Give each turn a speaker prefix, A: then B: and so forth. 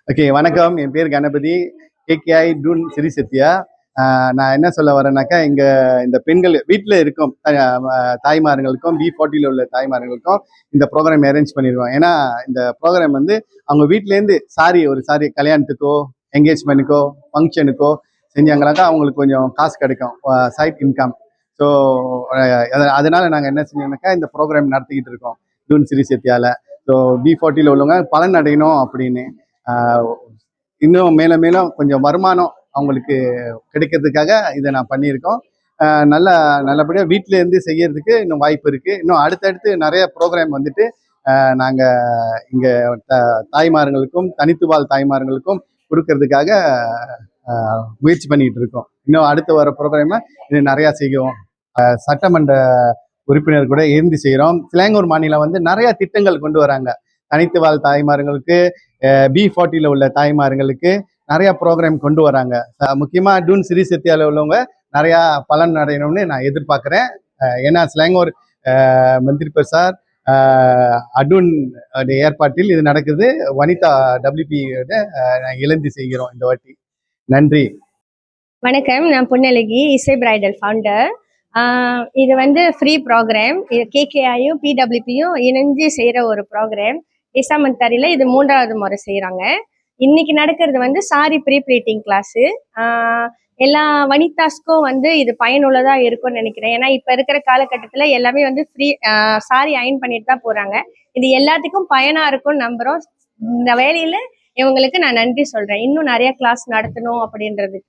A: Okay, வணக்கம். என் பேர் கணபதி. கேகேஐ டூன் சிறி சத்யா. நான் என்ன சொல்ல வரேன்னாக்கா, இந்த பெண்கள் வீட்டில் இருக்கும் தாய்மார்களுக்கும் B40 உள்ள தாய்மார்களுக்கும் இந்த ப்ரோக்ராம் அரேஞ்ச் பண்ணிடுவோம். ஏன்னா இந்த ப்ரோக்ராம் வந்து அவங்க வீட்டிலேருந்து ஒரு சாரி கல்யாணத்துக்கோ, என்கேஜ்மெண்ட்டுக்கோ, ஃபங்க்ஷனுக்கோ செஞ்சாங்கனாக்கா அவங்களுக்கு கொஞ்சம் காசு கிடைக்கும், சைட் இன்கம். ஸோ அதனால நாங்கள் என்ன செஞ்சோம்னாக்கா இந்த ப்ரோக்ராம் நடத்திக்கிட்டு இருக்கோம் டூன் சிறி சத்யாவில். ஸோ B40 உள்ளவங்க பலன் அடையணும் அப்படின்னு, இன்னும் மேலும் மேலும் கொஞ்சம் வருமானம் அவங்களுக்கு கிடைக்கிறதுக்காக இதை நான் பண்ணியிருக்கோம். நல்லபடியாக வீட்டில இருந்து செய்யறதுக்கு இன்னும் வாய்ப்பு இருக்குது. இன்னும் அடுத்தடுத்து நிறைய ப்ரோக்ராம் வந்துட்டு நாங்கள் இங்கே தாய்மார்களுக்கும் தனித்துவாழ் தாய்மார்களுக்கும் கொடுக்கறதுக்காக முயற்சி பண்ணிட்டு இருக்கோம். இன்னும் அடுத்து வர ப்ரோக்ராம்ல இது நிறையா செய்வோம். சட்டமன்ற உறுப்பினர் கூட இருந்து செய்கிறோம். சிலாங்கூர் மாநிலம் வந்து நிறைய திட்டங்கள் கொண்டு வராங்க. தனித்து வாழ் தாய்மார்களுக்கு, B40 உள்ள தாய்மார்களுக்கு நிறைய ப்ரோக்ராம் கொண்டு வராங்க. முக்கியமாக டூன் சிறி சத்யாவில் உள்ளவங்க நிறையா பலன் அடையணும்னு நான் எதிர்பார்க்குறேன். ஏன்னா சிலாங்கூர் மந்திரி பிரசாத் அடூன் ஏற்பாட்டில் இது நடக்குது. வனிதா WP இழந்து செய்கிறோம் இந்த வாட்டி. நன்றி.
B: வணக்கம், நான் பொன்னழகி, இசை பிரைடல் ஃபவுண்டர். இது வந்து ஃப்ரீ ப்ரோக்ராம். இது கேகேஐயும் PWPயும் இணைஞ்சு செய்கிற ஒரு ப்ரோக்ராம். இசாமந்தாரியில் இது 3வது முறை செய்கிறாங்க. இன்னைக்கு நடக்கிறது வந்து சாரி ப்ரீ ப்ளீட்டிங் கிளாஸு. எல்லா வனிதாஸ்க்கும் வந்து இது பயனுள்ளதாக இருக்கும்னு நினைக்கிறேன். ஏன்னா இப்போ இருக்கிற காலகட்டத்தில் எல்லாமே வந்து ஃப்ரீ சாரி அயன் பண்ணிட்டு தான் போகிறாங்க. இது எல்லாத்துக்கும் பயனாக இருக்கும்னு நம்புகிறோம். இந்த வேலையில் இவங்களுக்கு நான் நன்றி சொல்கிறேன். இன்னும் நிறைய கிளாஸ் நடத்தணும் அப்படின்றது